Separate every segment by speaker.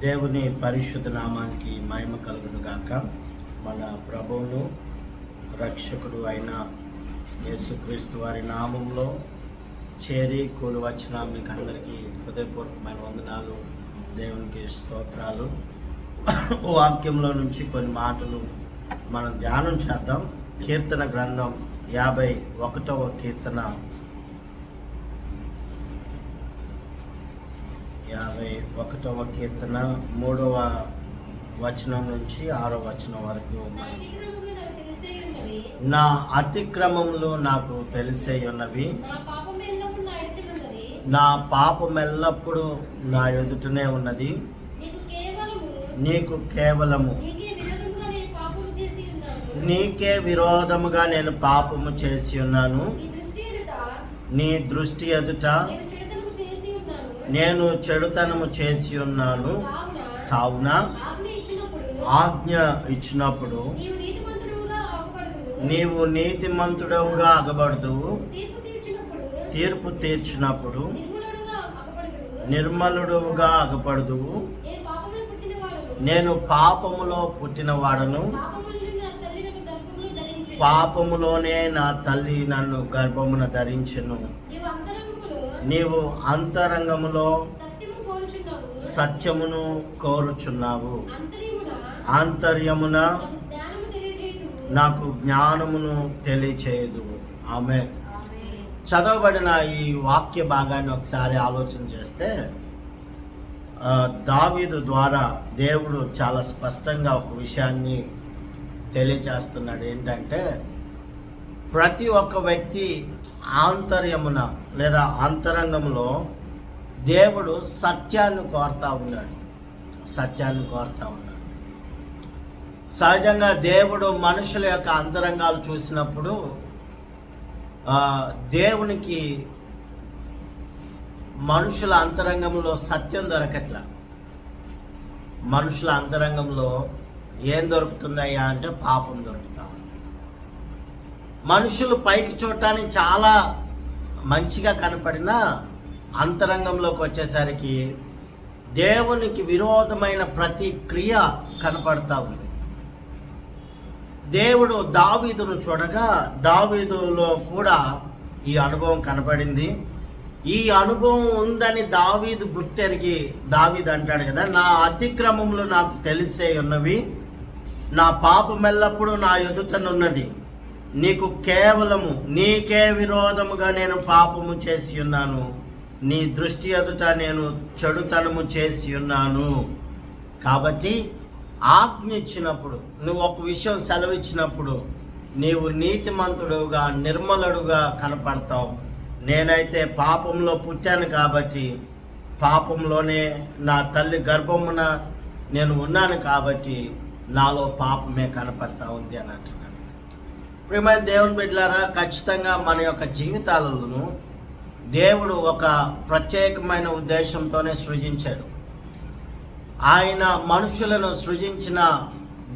Speaker 1: దేవుని పరిశుద్ధ నామానికి మహిమ కలుగును గాక. మన ప్రభువును రక్షకుడు అయిన యేసుక్రీస్తు వారి నామంలో చేరి కూడి వచ్చిన మీకు అందరికీ హృదయపూర్వకమైన వందనాలు, దేవునికి స్తోత్రాలు. వాక్యంలో నుంచి కొన్ని మాటలు మనం ధ్యానం చేద్దాం. కీర్తన గ్రంథం 51వ కీర్తన 51వ కీర్తన 3వ వచనం నుంచి 6వ వచనం వరకు. నా అతిక్రమములు నాకు తెలిసే ఉన్నవి, నా పాపం ఎల్లప్పుడు నా ఎదుటనే ఉన్నది. నీకు కేవలము నీకే విరోధముగా నేను పాపము చేసి ఉన్నాను. నీ దృష్టి ఎదుట నేను చెడుతనము చేసి ఉన్నాను. కావున ఆజ్ఞ ఇచ్చినప్పుడు నీవు నీతిమంతుడవుగా అగబడదువు. తీర్పు తీర్చినప్పుడు నిర్మలుడుగా అగపడదువు. నేను పాపములో పుట్టినవాడను, పాపములోనే నా తల్లి నన్ను గర్భమున ధరించెను. నీవు అంతరంగములో సత్యమును కోరుచున్నావు, ఆంతర్యమున నాకు జ్ఞానమును తెలియచేయదు. ఆమె చదవబడిన ఈ వాక్య భాగాన్ని ఒకసారి ఆలోచన చేస్తే, దావీదు ద్వారా దేవుడు చాలా స్పష్టంగా ఒక విషయాన్ని తెలియచేస్తున్నాడు. ఏంటంటే, ప్రతి ఒక్క వ్యక్తి ఆంతర్యమున లేదా అంతరంగంలో దేవుడు సత్యాన్ని కోరుతా ఉన్నాడు. సహజంగా దేవుడు మనుషుల యొక్క అంతరంగాలు చూసినప్పుడు దేవునికి మనుషుల అంతరంగంలో సత్యం దొరకట్లా. మనుషుల అంతరంగంలో ఏం దొరుకుతుందయ్యా అంటే పాపం దొరుకుతా ఉంది. మనుషులు పైకి చూడటానికి చాలా మంచిగా కనపడినా అంతరంగంలోకి వచ్చేసరికి దేవునికి విరోధమైన ప్రతి క్రియ కనపడతా ఉంది. దేవుడు దావీదును చూడగా దావీదులో కూడా ఈ అనుభవం కనపడింది. ఈ అనుభవం ఉందని దావీదు గుర్తెరిగి దావీదు అంటాడు కదా, నా అతిక్రమములు నాకు తెలిసే ఉన్నవి, నా పాపమెల్లప్పుడు నా ఎదుటనున్నది. నీకు కేవలము నీకే విరోధముగా నేను పాపము చేసి ఉన్నాను. నీ దృష్టి ఎదుట నేను చెడుతనము చేసి ఉన్నాను. కాబట్టి ఆజ్ఞ ఇచ్చినప్పుడు, నువ్వు ఒక విషయం సెలవిచ్చినప్పుడు నీవు నీతిమంతుడుగా నిర్మలుడుగా కనపడతావు. నేనైతే పాపంలో పుట్టాను కాబట్టి, పాపంలోనే నా తల్లి గర్భమున నేను ఉన్నాను కాబట్టి నాలో పాపమే కనపడతా ఉంది అని అంటున్నాను. ప్రియమైన దేవుని బిడ్డలారా, ఖచ్చితంగా మన యొక్క జీవితాలను దేవుడు ఒక ప్రత్యేకమైన ఉద్దేశంతోనే సృజించాడు. ఆయన మనుషులను సృజించిన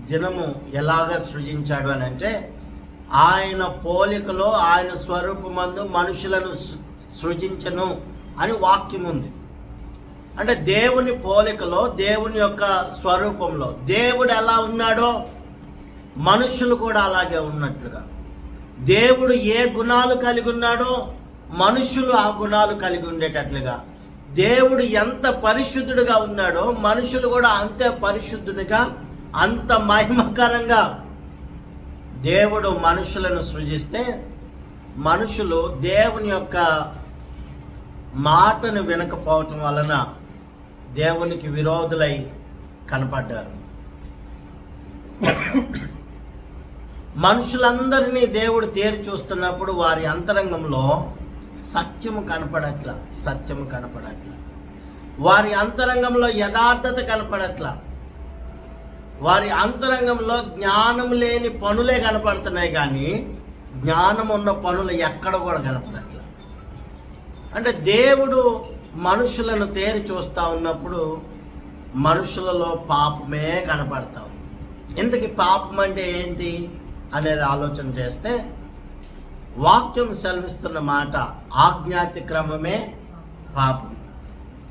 Speaker 1: దినము ఎలాగ సృజించాడు అని అంటే, ఆయన పోలికలో ఆయన స్వరూపమందు మనుషులను సృజించను అని వాక్యం ఉంది. అంటే దేవుని పోలికలో, దేవుని యొక్క స్వరూపంలో దేవుడు ఎలా ఉన్నాడో మనుషులు కూడా అలాగే ఉన్నట్లుగా, దేవుడు ఏ గుణాలు కలిగి ఉన్నాడో మనుషులు ఆ గుణాలు కలిగి ఉండేటట్లుగా, దేవుడు ఎంత పరిశుద్ధుడిగా ఉన్నాడో మనుషులు కూడా అంతే పరిశుద్ధునిగా, అంత మహిమకరంగా దేవుడు మనుషులను సృజిస్తే, మనుషులు దేవుని యొక్క మాటను వినకపోవటం వలన దేవునికి విరోధులై కనపడ్డారు. మనుషులందరినీ దేవుడు తేరి చూస్తున్నప్పుడు వారి అంతరంగంలో సత్యము కనపడట్ల. వారి అంతరంగంలో యథార్థత కనపడట్ల. వారి అంతరంగంలో జ్ఞానం లేని పనులే కనపడుతున్నాయి, కానీ జ్ఞానం ఉన్న పనులు ఎక్కడ కూడా కనపడట్ల. అంటే దేవుడు మనుషులను తేరి చూస్తూ ఉన్నప్పుడు మనుషులలో పాపమే కనపడతా ఉంది. ఇంతకీ పాపం అంటే ఏంటి అనేది ఆలోచన చేస్తే, వాక్యం సెలవిస్తున్న మాట ఆజ్ఞాతిక్రమమే పాపం.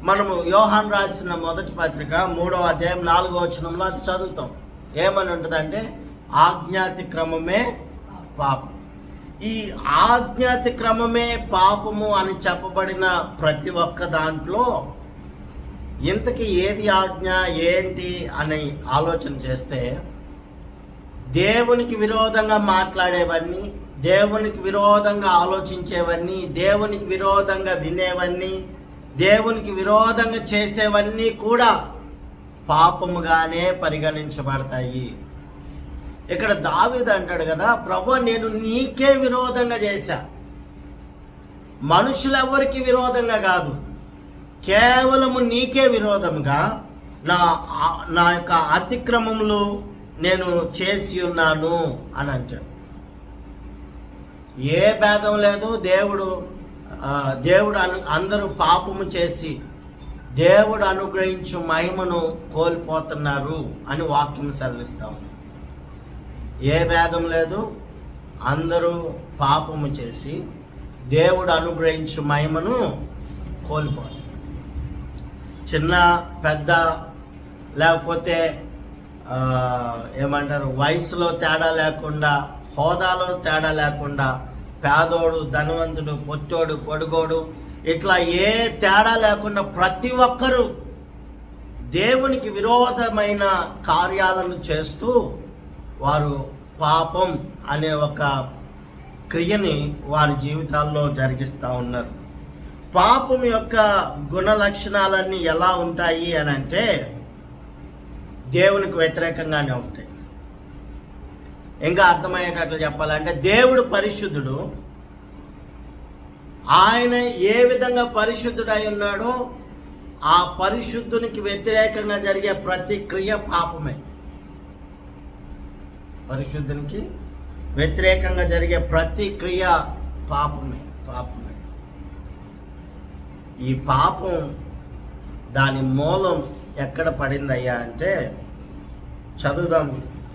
Speaker 1: మనము యోహాను రాసిన మొదటి పత్రిక 3వ అధ్యాయం 4వ వచనంలో అది చదువుతాం. ఏమని ఉంటుందంటే ఆజ్ఞాతిక్రమమే పాపం. ఈ ఆజ్ఞాతిక్రమమే పాపము అని చెప్పబడిన ప్రతి ఒక్క దాంట్లో ఇంతకీ ఏది ఆజ్ఞ ఏంటి అని ఆలోచన చేస్తే, దేవునికి విరోధంగా మాట్లాడేవన్నీ, దేవునికి విరోధంగా ఆలోచించేవన్నీ, దేవునికి విరోధంగా వినేవన్నీ, దేవునికి విరోధంగా చేసేవన్నీ కూడా పాపముగానే పరిగణించబడతాయి. ఇక్కడ దావీదు అంటాడు కదా, ప్రభువా నేను నీకే విరోధంగా చేశా, మనుషులెవరికి విరోధంగా కాదు, కేవలము నీకే విరోధంగా నా యొక్క అతిక్రమములు నేను చేసి ఉన్నాను అని అంటాడు. ఏ భేదం లేదు. దేవుడు అందరూ పాపము చేసి దేవుడు అనుగ్రహించు మహిమను కోల్పోతున్నారు అని వాక్యం సెలవిస్తాము. ఏ భేదం లేదు. అందరూ పాపము చేసి దేవుడు అనుగ్రహించు మహిమను కోల్పోతారు. చిన్న పెద్ద లేకపోతే ఏమంటారు, వయసులో తేడా లేకుండా, హోదాలో తేడా లేకుండా, పేదోడు ధనవంతుడు, పొట్టోడు పొడుగోడు, ఇట్లా ఏ తేడా లేకుండా ప్రతి ఒక్కరూ దేవునికి విరోధమైన కార్యాలను చేస్తూ వారు పాపం అనే ఒక క్రియని వారి జీవితాల్లో జరిగిస్తూ ఉన్నారు. పాపం యొక్క గుణ లక్షణాలన్నీ ఎలా ఉంటాయి అని అంటే దేవునికి వ్యతిరేకంగానే ఉంటాయి. ఇంకా అర్థమయ్యేటట్లు చెప్పాలంటే, దేవుడు పరిశుద్ధుడు. ఆయన ఏ విధంగా పరిశుద్ధుడై ఉన్నాడో ఆ పరిశుద్ధునికి వ్యతిరేకంగా జరిగే ప్రతి క్రియ పాపమే. పరిశుద్ధునికి వ్యతిరేకంగా జరిగే ప్రతి క్రియ పాపమే. ఈ పాపం దాని మూలం ఎక్కడ పడిందయ్యా అంటే, చదువుదాం.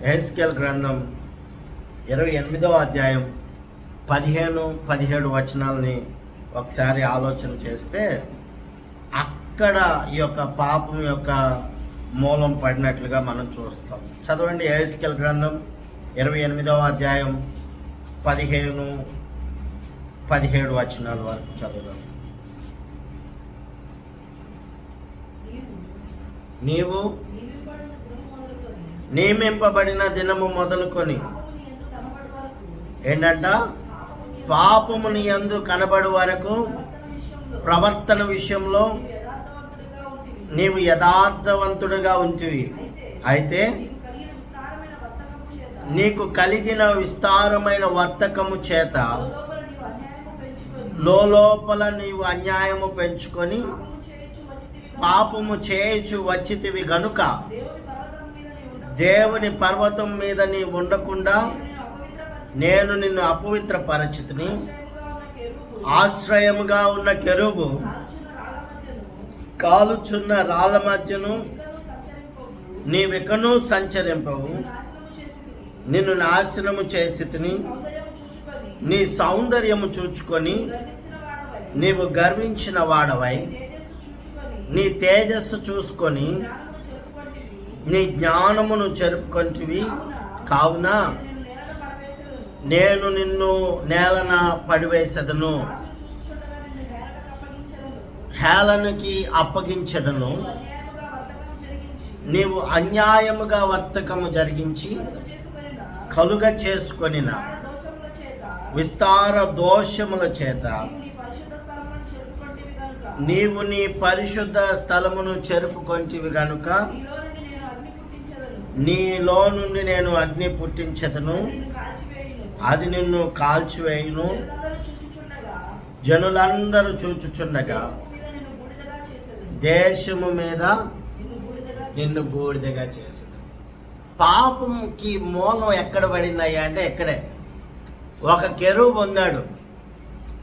Speaker 1: యెహెజ్కేలు గ్రంథం 28వ అధ్యాయం 15-17 వచనాలని ఒకసారి ఆలోచన చేస్తే అక్కడ ఈ యొక్క పాపం యొక్క మూలం పడినట్లుగా మనం చూస్తాం. చదవండి. యెహెజ్కేలు గ్రంథం 28వ అధ్యాయం 15-17 వచనాల వరకు చదువుదాం. నీవు నియమింపబడిన దినము మొదలుకొని ఏంటంట, పాపము నీ యందు కనబడు వరకు ప్రవర్తన విషయంలో నీవు యథార్థవంతుడిగా ఉంటివి. అయితే నీకు కలిగిన విస్తారమైన వర్తకము చేత లోపల నీవు అన్యాయము పెంచుకొని పాపము చేయుచు వచ్చితివి గనుక దేవుని పర్వతం మీద నీ ఉండకుండా నేను నిన్ను అపవిత్రపరచితిని. ఆశ్రయముగా ఉన్న కెరూబు కాలుచున్న రాళ్ళ మధ్యను నీవికను సంచరింపవు. నిన్ను నాశనము చేసితిని. నీ సౌందర్యము చూచుకొని నీవు గర్వించిన వాడవై నీ తేజస్సు చూసుకొని నీ జ్ఞానమును చెరుపుకొంటివి. కావున నేను నిన్ను నేలన పడివేసెదను, హేళనకి అప్పగించెదను. నీవు అన్యాయముగా వర్తకము జరిగించి కలుగ చేసుకొనిన విస్తార దోషముల చేత నీవు నీ పరిశుద్ధ స్థలమును చెరుపుకొంటివి గనుక నీలో నుండి నేను అగ్ని పుట్టించెదను, అది నిన్ను కాల్చివేయును. జనులందరూ చూచుచుండగా దేశము మీద నిన్ను బూడిదగా చేసేది. పాపంకి మూలం ఎక్కడ పడిందయ్యా అంటే ఎక్కడే. ఒక కెరూబు ఉన్నాడు.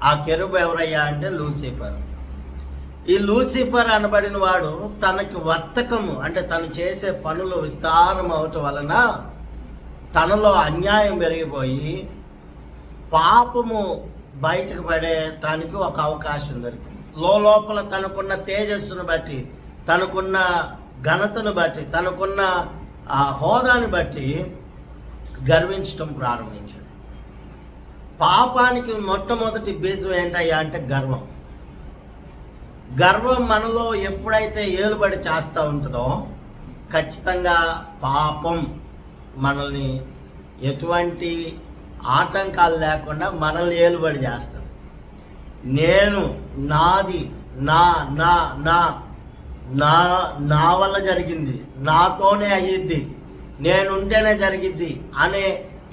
Speaker 1: ఆ కెరూబు ఎవరయ్యా అంటే లూసిఫర్. ఈ లూసిఫర్ అనబడిన వాడు తనకి వర్తకము అంటే తను చేసే పనులు విస్తారం అవటం వలన తనలో అన్యాయం పెరిగిపోయి పాపము బయటకు పడేటానికి ఒక అవకాశం దొరికింది. లోపల తనకున్న తేజస్సును బట్టి, తనకున్న ఘనతను బట్టి, తనకున్న ఆ హోదాని బట్టి గర్వించటం ప్రారంభించాడు. పాపానికి మొట్టమొదటి బీజం ఏంటయ్యా అంటే గర్వం. గర్వం మనలో ఎప్పుడైతే ఏలుబడి చేస్తూ ఉంటుందో ఖచ్చితంగా పాపం మనల్ని ఎటువంటి ఆటంకాలు లేకుండా మనల్ని ఏలుబడి చేస్తుంది. నేను, నాది, నా నా నా నా నా వల్ల జరిగింది, నాతోనే అయ్యిద్ది, నేనుంటేనే జరిగిద్ది అనే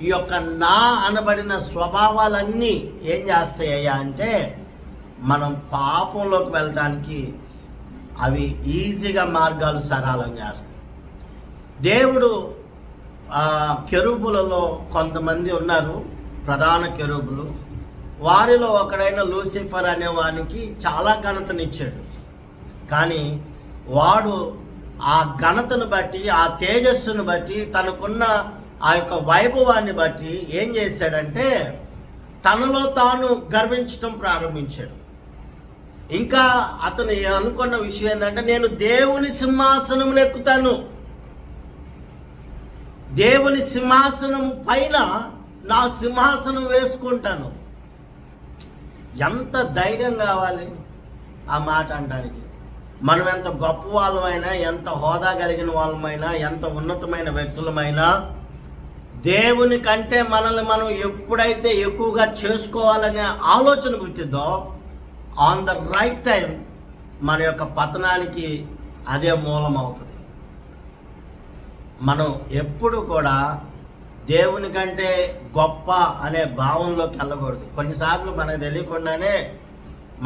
Speaker 1: ఈ యొక్క నా అనబడిన స్వభావాలన్నీ ఏం చేస్తాయ్యా అంటే మనం పాపంలోకి వెళ్ళటానికి అవి ఈజీగా మార్గాలు సరళం చేస్తాయి. దేవుడు కెరూబులలో కొంతమంది ఉన్నారు, ప్రధాన కెరూబులు. వారిలో ఒకడైన లూసిఫర్ అనే వానికి చాలా ఘనతనిచ్చాడు. కానీ వాడు ఆ ఘనతను బట్టి, ఆ తేజస్సును బట్టి, తనకున్న ఆ యొక్క వైభవాన్ని బట్టి ఏం చేశాడంటే తనలో తాను గర్వించటం ప్రారంభించాడు. ఇంకా అతను అనుకున్న విషయం ఏంటంటే నేను దేవుని సింహాసనం ఎక్కుతాను, దేవుని సింహాసనం పైన నా సింహాసనం వేసుకుంటాను. ఎంత ధైర్యం కావాలి ఆ మాట అనడానికి. మనం ఎంత గొప్ప వాళ్ళమైనా, ఎంత హోదా కలిగిన వాళ్ళమైనా, ఎంత ఉన్నతమైన వ్యక్తులమైనా, దేవుని కంటే మనల్ని మనం ఎప్పుడైతే ఎక్కువగా చేసుకోవాలనే ఆలోచన పుట్టిందో ఆన్ ద రైట్ టైం మన యొక్క పతనానికి అదే మూలం అవుతుంది. మనం ఎప్పుడు కూడా దేవుని కంటే గొప్ప అనే భావంలోకి వెళ్ళకూడదు. కొన్నిసార్లు మనకు తెలియకుండానే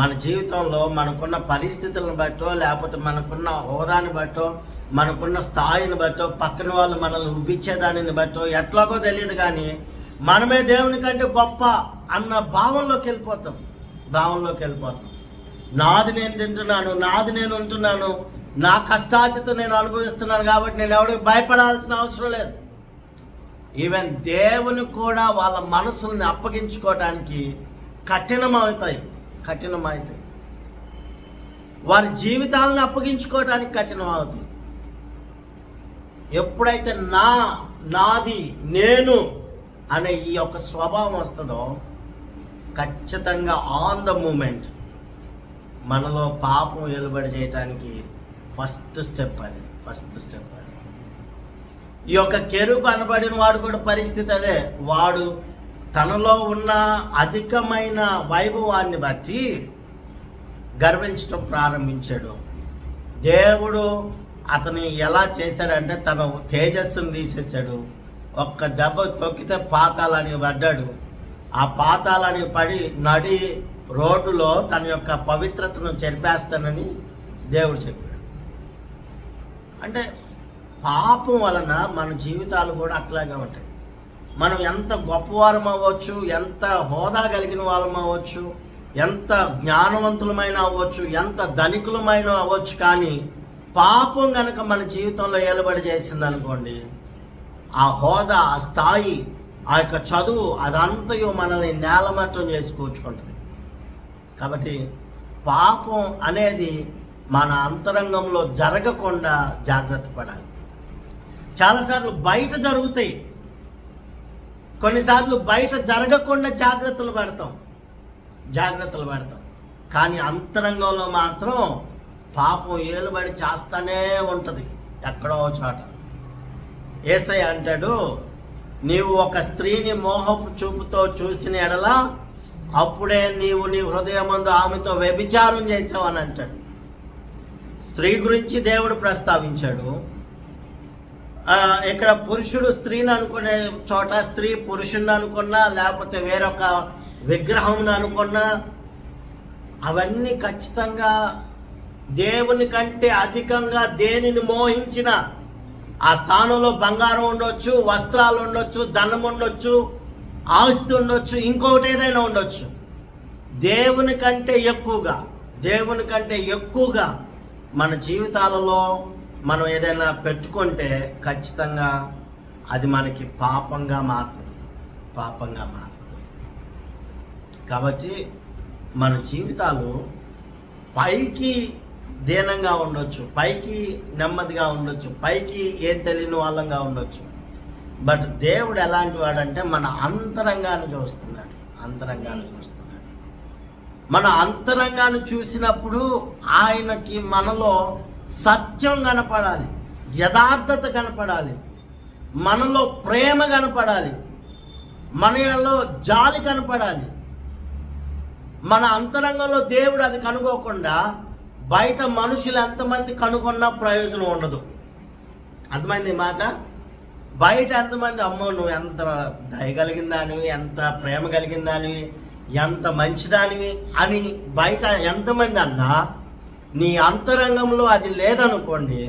Speaker 1: మన జీవితంలో మనకున్న పరిస్థితులను బట్టో, లేకపోతే మనకున్న హోదాని బట్టో, మనకున్న స్థాయిని బట్టో, పక్కన వాళ్ళు మనల్ని ఉబ్బించేదానిని బట్టో ఎట్లాగో తెలియదు, కానీ మనమే దేవుని కంటే గొప్ప అన్న భావంలోకి వెళ్ళిపోతాం. నాది నేను తింటున్నాను, నాది నేను ఉంటున్నాను, నా కష్టార్జిత నేను అనుభవిస్తున్నాను కాబట్టి నేను ఎవరికి భయపడాల్సిన అవసరం లేదు. ఈవెన్ దేవుని కూడా వాళ్ళ మనసుల్ని అప్పగించుకోవటానికి కఠినమవుతాయి. వారి జీవితాలను అప్పగించుకోవడానికి కఠినమవుతాయి. ఎప్పుడైతే నాది, నేను అనే ఈ యొక్క స్వభావం వస్తుందో ఖచ్చితంగా ఆన్ ద మూమెంట్ మనలో పాపం వెలుబడి చేయటానికి ఫస్ట్ స్టెప్ అది. ఈ యొక్క కెరూబు అనబడిన వాడు కూడా పరిస్థితి అదే. వాడు తనలో ఉన్న అధికమైన వైభవాన్ని బట్టి గర్వించడం ప్రారంభించాడు. దేవుడు అతని ఎలా చేశాడంటే తన తేజస్సును తీసేశాడు. ఒక్క దెబ్బ తొక్కితే పాతాళానికి పడ్డాడు. ఆ పాతాళానికి పడి నడి రోడ్డులో తన యొక్క పవిత్రతను చెరిపేస్తానని దేవుడు చెప్పాడు. అంటే పాపం వలన మన జీవితాలు కూడా అట్లాగే ఉంటాయి. మనం ఎంత గొప్పవారం అవ్వచ్చు, ఎంత హోదా కలిగిన వాళ్ళం అవ్వచ్చు, ఎంత జ్ఞానవంతులమైన అవ్వచ్చు, ఎంత ధనికులమైన అవ్వచ్చు, కానీ పాపం కనుక మన జీవితంలో ఏలుబడి చేసింది అనుకోండి, ఆ హోదా, ఆ స్థాయి, ఆ యొక్క చదువు అదంతయు మనల్ని నేలమట్టం చేసి కూర్చుకుంటుంది. కాబట్టి పాపం అనేది మన అంతరంగంలో జరగకుండా జాగ్రత్త పడాలి. చాలాసార్లు బయట జరుగుతాయి, కొన్నిసార్లు బయట జరగకుండా జాగ్రత్తలు పెడతాం. కానీ అంతరంగంలో మాత్రం పాపం ఏలుబడి చేస్తూనే ఉంటుంది ఎక్కడో చోట. యేసయ్య అంటాడు, నీవు ఒక స్త్రీని మోహపు చూపుతో చూసిన ఎడల అప్పుడే నీవు నీ హృదయమందు ఆమెతో వ్యభిచారం చేసావు అని అంటాడు. స్త్రీ గురించి దేవుడు ప్రస్తావించాడు. ఇక్కడ పురుషుడు స్త్రీని అనుకునే చోట స్త్రీ పురుషుని అనుకున్నా, లేకపోతే వేరొక విగ్రహం అనుకున్నా, అవన్నీ ఖచ్చితంగా దేవుని కంటే అధికంగా దేనిని మోహించిన ఆ స్థానంలో బంగారం ఉండొచ్చు, వస్త్రాలు ఉండొచ్చు, ధనం ఉండొచ్చు, ఆస్తి ఉండొచ్చు, ఇంకొకటి ఏదైనా ఉండొచ్చు. దేవుని కంటే ఎక్కువగా మన జీవితాలలో మనం ఏదైనా పెట్టుకుంటే ఖచ్చితంగా అది మనకి పాపంగా మారుతుంది. కాబట్టి మన జీవితాలు పైకి దీనంగా ఉండొచ్చు, పైకి నెమ్మదిగా ఉండొచ్చు, పైకి ఏం తెలియని వాళ్ళంగా ఉండొచ్చు. బట్ దేవుడు ఎలాంటి వాడంటే మన అంతరంగాన్ని చూస్తున్నాడు. మన అంతరంగాన్ని చూసినప్పుడు ఆయనకి మనలో సత్యం కనపడాలి, యథార్థత కనపడాలి, మనలో ప్రేమ కనపడాలి, మనలో జాలి కనపడాలి. మన అంతరంగంలో దేవుడు అది కనుగోకుండా బయట మనుషులు ఎంతమంది కనుగొన్నా ప్రయోజనం ఉండదు. అర్థమైంది మాట? బయట ఎంతమంది అమ్మో నువ్వు ఎంత దయగలిగిన దానివి, ఎంత ప్రేమ కలిగిన దానివి, ఎంత మంచిదానివి అని బయట ఎంతమంది అన్నా నీ అంతరంగంలో అది లేదనుకోండి,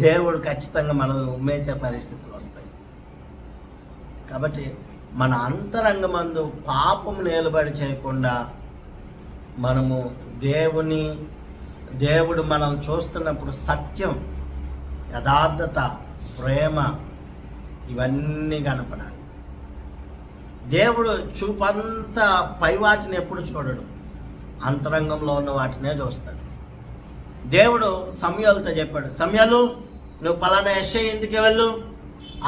Speaker 1: దేవుడు ఖచ్చితంగా మనల్ని ఉమ్మేసే పరిస్థితులు వస్తాయి. కాబట్టి మన అంతరంగమందు పాపం నిలబడి చేయకుండా మనము దేవుడు మనం చూస్తున్నప్పుడు సత్యం, యథార్థత, ప్రేమ ఇవన్నీ కనపడాలి. దేవుడు చూపంతా పై వాటిని ఎప్పుడు చూడడు, అంతరంగంలో ఉన్న వాటినే చూస్తాడు. దేవుడు సమూయేలుతో చెప్పాడు, సమూయేలు నువ్వు పలానా యెష్షయి ఇంటికి వెళ్ళు,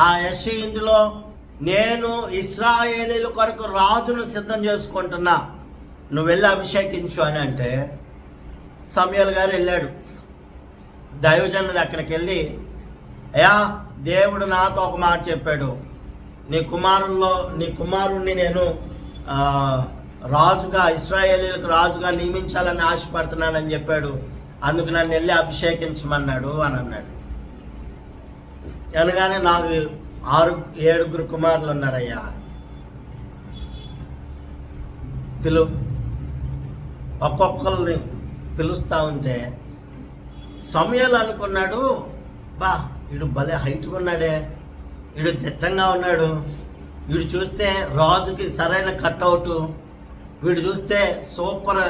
Speaker 1: ఆ యెష్షయి ఇంటిలో నేను ఇశ్రాయేలీయుల కొరకు రాజును సిద్ధం చేసుకుంటున్నా, నువ్వు వెళ్ళి అభిషేకించు అని అంటే సమూయేలు గారు వెళ్ళాడు. దైవజనుడు అక్కడికి వెళ్ళి, అయ్యా దేవుడు నాతో ఒక మాట చెప్పాడు, నీ కుమారుణ్ణి నేను రాజుగా, ఇశ్రాయేలీయులకు రాజుగా నియమించాలని ఆశపడుతున్నానని చెప్పాడు, అందుకు నన్ను వెళ్ళి అభిషేకించమన్నాడు అని అన్నాడు. అనగానే నాకు 6-7 కుమారులు ఉన్నారయ్యా, ఒక్కొక్కరిని పిలుస్తూ ఉంటే సమూయేలు అనుకున్నాడు, బా వీడు భలే హైట్గా ఉన్నాడే, వీడు దిట్టంగా ఉన్నాడు, వీడు చూస్తే రాజుకి సరైన కట్అవుట్, వీడు చూస్తే సూపర్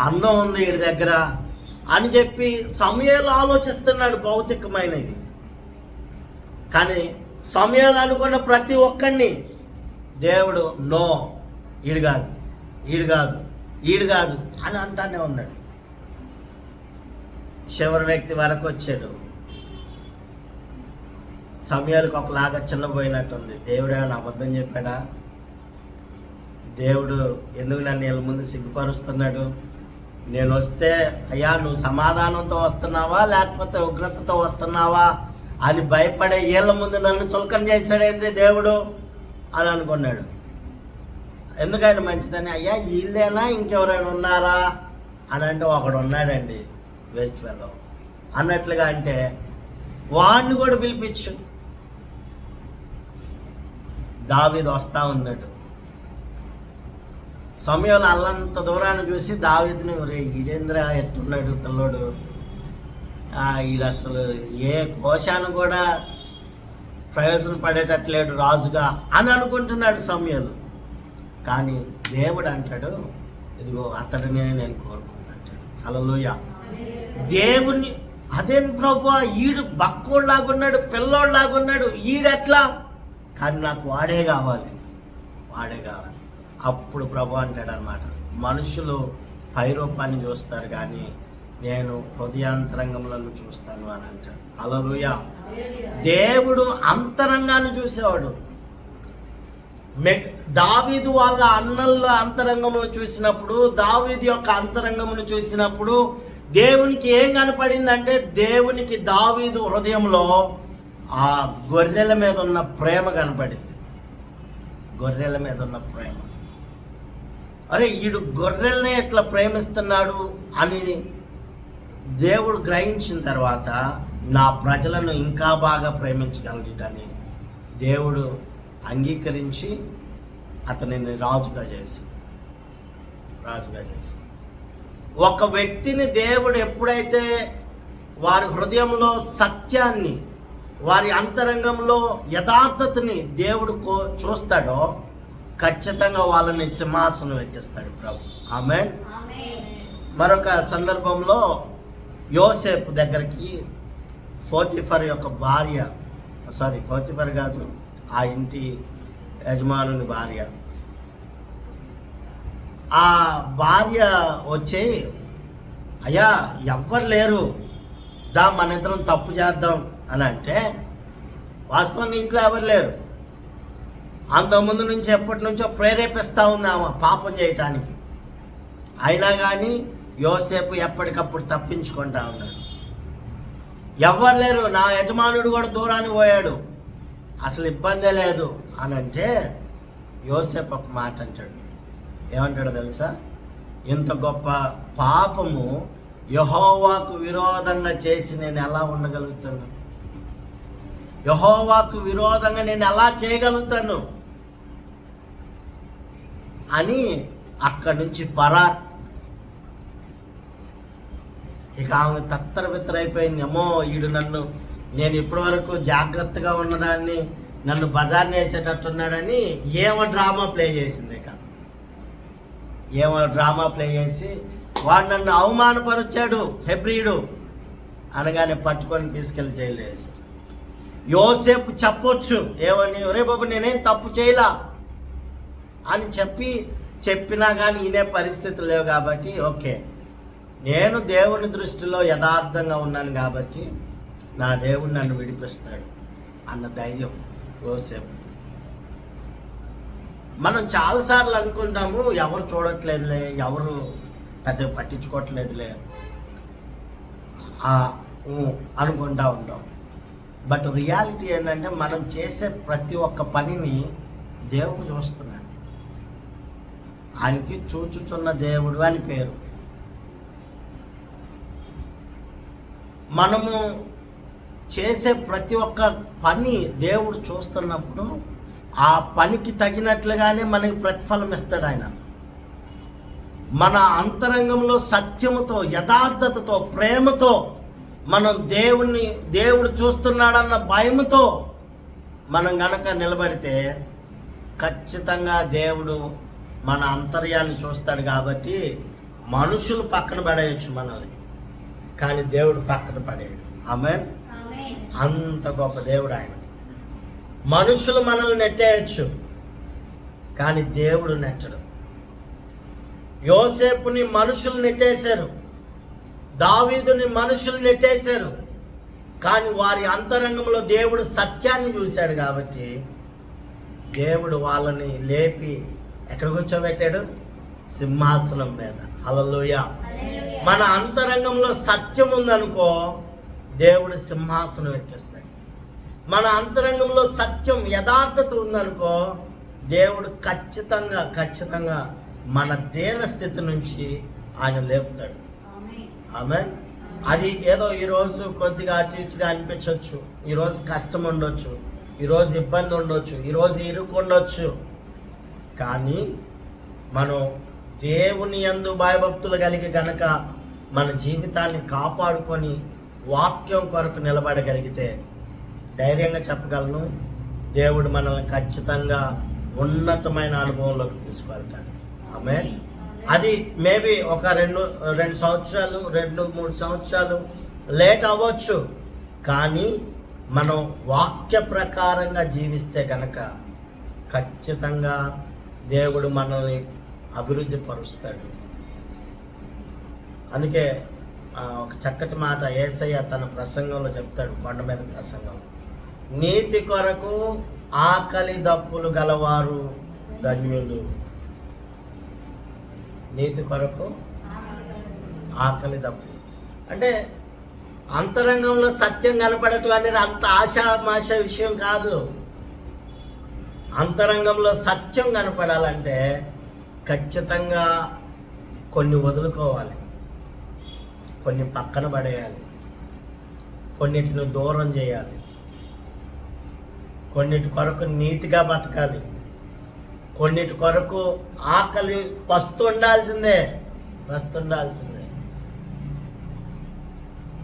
Speaker 1: అందం ఉంది వీడి దగ్గర అని చెప్పి సమూయేలు ఆలోచిస్తున్నాడు భౌతికమైనది. కానీ సమూయేలు అనుకున్న ప్రతి ఒక్కడిని దేవుడు నో, ఈడు కాదు అని అంటానే ఉన్నాడు. చివరి వ్యక్తి వరకు వచ్చాడు. సమూయేలుకి ఒకలాగా చిన్నపోయినట్టుంది. దేవుడు ఏమైనా అబద్ధం చెప్పాడా? దేవుడు ఎందుకు నన్ను వీళ్ళ ముందు సిగ్గుపరుస్తున్నాడు? నేను వస్తే అయ్యా నువ్వు సమాధానంతో వస్తున్నావా లేకపోతే ఉగ్రతతో వస్తున్నావా అని భయపడే వీళ్ళ ముందు నన్ను చులకన చేశాడేంది దేవుడు అని అనుకున్నాడు. ఎందుకైనా మంచిదని, అయ్యా వీళ్ళేనా ఇంకెవరైనా ఉన్నారా అని అంటే ఒకడు ఉన్నాడండి వేస్ట్ ఫెలో అన్నట్లుగా, అంటే వాడిని కూడా పిలిపించు. దావీదు వస్తూ ఉన్నాడు. సమూయేలు అల్లంత దూరాన్ని చూసి దావీదుని, రే ఈడేంద్ర ఎట్టున్నాడు పిల్లోడు, ఈడు అసలు ఏ కోశాన్ని కూడా ప్రయోజనం పడేటట్లేడు రాజుగా అని అనుకుంటున్నాడు సమూయేలు. కానీ దేవుడు అంటాడు, ఇదిగో అతడినే నేను కోరుకున్నాను. హల్లెలూయా. దేవుణ్ణి అదేం ప్రభువా, ఈడు బక్కోళ్ళలాగున్నాడు, పిల్లోళ్ళలాగున్నాడు, ఈడెట్లా? కానీ నాకు వాడే కావాలి. అప్పుడు ప్రభు అంటాడు అనమాట, మనుషులు పైరూపాన్ని చూస్తారు కానీ నేను హృదయాంతరంగంలో చూస్తాను అని అంటాడు. హల్లెలూయా. దేవుడు అంతరంగాన్ని చూసేవాడు. దావీదు వాళ్ళ అన్నల అంతరంగమును చూసినప్పుడు, దావీదు యొక్క అంతరంగమును చూసినప్పుడు దేవునికి ఏం కనపడిందంటే, దేవునికి దావీదు హృదయంలో ఆ గొర్రెల మీద ఉన్న ప్రేమ కనపడింది. గొర్రెల మీద ఉన్న ప్రేమ. అరే వీడు గొర్రెల్నే ఎట్లా ప్రేమిస్తున్నాడు అని దేవుడు గ్రహించిన తర్వాత, నా ప్రజలను ఇంకా బాగా ప్రేమించగలిగాడని దేవుడు అంగీకరించి అతనిని రాజుగా చేసి ఒక వ్యక్తిని దేవుడు ఎప్పుడైతే వారి హృదయంలో సత్యాన్ని, వారి అంతరంగంలో యథార్థతని దేవుడు చూస్తాడో ఖచ్చితంగా వాళ్ళని సింహాసనం ఎక్కిస్తాడు ప్రభు. ఆమేన్. మరొక సందర్భంలో యోసేపు దగ్గరికి పోతీఫర్ యొక్క భార్య, పోతీఫర్ కాదు, ఆ ఇంటి యజమానుని భార్య, ఆ భార్య వచ్చి, అయ్యా ఎవ్వరు లేరు, దా మన ఇద్దరం తప్పు చేద్దాం అని అంటే, వాస్తవంగా ఇంట్లో ఎవరు లేరు. అంతకుముందు నుంచి ఎప్పటి నుంచో ప్రేరేపిస్తూ ఉంది ఆమె పాపం చేయటానికి. అయినా కానీ యోసేపు ఎప్పటికప్పుడు తప్పించుకుంటా ఉన్నాడు. ఎవ్వరు లేరు, నా యజమానుడు కూడా దూరానికి పోయాడు, అసలు ఇబ్బందే లేదు అని అంటే, యోసేపు ఒక మాట అంటాడు. ఏమంటాడో తెలుసా? ఇంత గొప్ప పాపము యెహోవాకు విరోధంగా చేసి నేను ఎలా ఉండగలుగుతాను? యెహోవాకు విరోధంగా నేను ఎలా చేయగలుగుతాను అని అక్కడి నుంచి ఇక ఆమె తత్తరబిత్తరైపోయింది. అమ్మో, ఈడు నేను ఇప్పటి వరకు జాగ్రత్తగా ఉన్నదాన్ని నన్ను బజార్ని వేసేటట్టున్నాడని ఏమో డ్రామా ప్లే చేసింది. చేసి వాడు నన్ను అవమానపరిచాడు హెబ్రీయుడు అనగానే పట్టుకొని తీసుకెళ్ళి జైలు వేసి, యోసేపు చెప్పొచ్చు ఏమని, ఒరే బాబు నేనేం తప్పు చేయలా అని చెప్పినా కానీ వినే పరిస్థితులు లేవు కాబట్టి, ఓకే నేను దేవుని దృష్టిలో యథార్థంగా ఉన్నాను కాబట్టి నా దేవుడు నన్ను విడిపిస్తాడు అన్న ధైర్యం యోసేపు. మనం చాలాసార్లు అనుకుంటాము, ఎవరు చూడట్లేదులే, ఎవరు పెద్దగా పట్టించుకోవట్లేదులే అనుకుంటా ఉంటాం. బట్ రియాలిటీ ఏంటంటే, మనం చేసే ప్రతి ఒక్క పనిని దేవుడు చూస్తున్నాడు. ఆయనకి చూచుచున్న దేవుడు అని పేరు. మనము చేసే ప్రతి ఒక్క పని దేవుడు చూస్తున్నప్పుడు ఆ పనికి తగినట్లుగానే మనకి ప్రతిఫలం ఇస్తాడు ఆయన. మన అంతరంగంలో సత్యముతో, యథార్థతతో, ప్రేమతో మనం దేవుడు చూస్తున్నాడన్న భయముతో మనం గనక నిలబడితే ఖచ్చితంగా దేవుడు మన అంతర్యాన్ని చూస్తాడు. కాబట్టి మనుషులు పక్కన పడేయచ్చు మనల్ని, కానీ దేవుడు పక్కన పడేయడు. ఆమేన్. అంత గొప్ప దేవుడు ఆయన. మనుషులు మనల్ని నెట్టేయచ్చు, కానీ దేవుడు నెట్టడు. యోసేపుని మనుషులు నెట్టేశారు, దావీదుని మనుషులు నెట్టేశారు, కానీ వారి అంతరంగంలో దేవుడు సత్యాన్ని చూశాడు కాబట్టి దేవుడు వాళ్ళని లేపి ఎక్కడ కూర్చోబెట్టాడు? సింహాసనం మీద. హల్లెలూయా. మన అంతరంగంలో సత్యం ఉందనుకో, దేవుడు సింహాసనం ఎక్కిస్తాడు. మన అంతరంగంలో సత్యం, యథార్థత ఉందనుకో, దేవుడు ఖచ్చితంగా మన దీన స్థితి నుంచి ఆయన లేపుతాడు. ఆమేన్. అది ఏదో ఈరోజు కొద్దిగా అటు ఇటుగా అనిపించవచ్చు, ఈరోజు కష్టం ఉండొచ్చు, ఈరోజు ఇబ్బంది ఉండొచ్చు, ఈరోజు ఇరుకు ఉండొచ్చు, కానీ మనం దేవుని యందు భయభక్తులు కలిగి గనక మన జీవితాన్ని కాపాడుకొని వాక్యం కొరకు నిలబడగలిగితే ధైర్యంగా చెప్పగలను, దేవుడు మనల్ని ఖచ్చితంగా ఉన్నతమైన అనుభవంలోకి తీసుకువెళ్తాడు. ఆమేన్. అది మేబీ ఒక రెండు సంవత్సరాలు, 2-3 సంవత్సరాలు లేట్ అవ్వచ్చు, కానీ మనం వాక్య ప్రకారంగా జీవిస్తే కనుక ఖచ్చితంగా దేవుడు మనల్ని అభివృద్ధి పరుస్తాడు. అందుకే ఒక చక్కటి మాట యేసయ్య తన ప్రసంగంలో చెప్తాడు, కొండ మీద ప్రసంగం, నీతి కొరకు ఆకలి దప్పులు గలవారు ధన్యులు. నీతి కొరకు ఆకలి దప్పులు అంటే అంతరంగంలో సత్యం కనపడటం అనేది అంత ఆశామాష విషయం కాదు. అంతరంగంలో సత్యం కనపడాలంటే ఖచ్చితంగా కొన్ని వదులుకోవాలి, కొన్ని పక్కన పడేయాలి, కొన్నిటిని దూరం చేయాలి, కొన్నిటి కొరకు నీతిగా బతకాలి, కొన్నిటి కొరకు ఆకలి పస్తుండాల్సిందే.